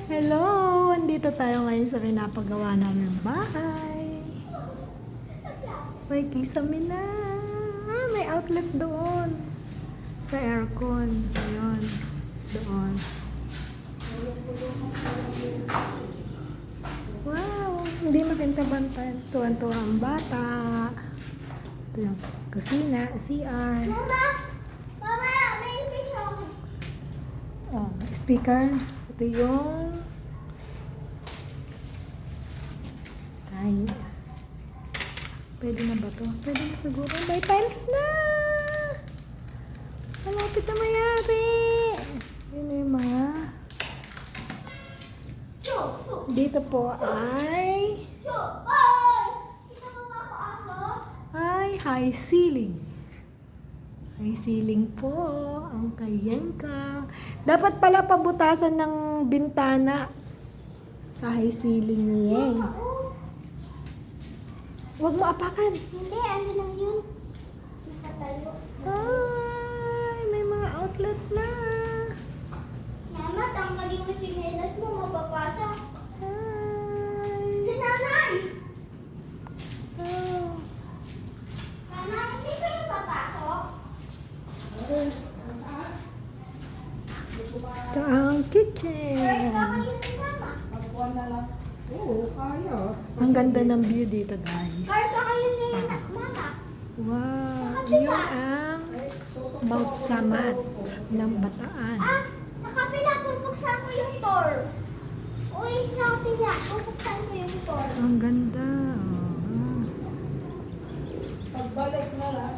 Hello! Andito tayo ngayon sa pinapagawa namin bahay. May kisame na. May outlet doon. Sa aircon. Ayun. Doon. Wow! Hindi makintabantan. Tuwan-tuwa ang bata. Ito yung kusina, CR. Mama! Mamaya, may fish ako. Oh, speaker. Ito yung ay. Pwede na ba to? Pwede na siguro. May tiles na! Malapit na mayari. Yun na yung mga dito po ay Kita mo ba ako? ay high ceiling. High ceiling po ang kayengka. Dapat pala pabutasan ng bintana sa high ceiling niya. Huwag mo apakan. Hindi, ano lang yun? Nakatayo. Ay, may mga outlet na. Mama, tanggalin mo yung chinelas mo, mapapasok. Ay. Si nanay! Oh. Nanay, hindi kayo papasok? Yes. Ito ang kitchen. Kakayo si mama. Oo, kaya. Ang ganda ng view dito, guys. Kaya kakayo ni mama. Wow. Yun ang Mount Samat ng Bataan. Sa kapila, pupuksan ko yung door. Uy, sa kapila, pupuksan ko yung door. Ang ganda. Oh. Pagbalik na lang.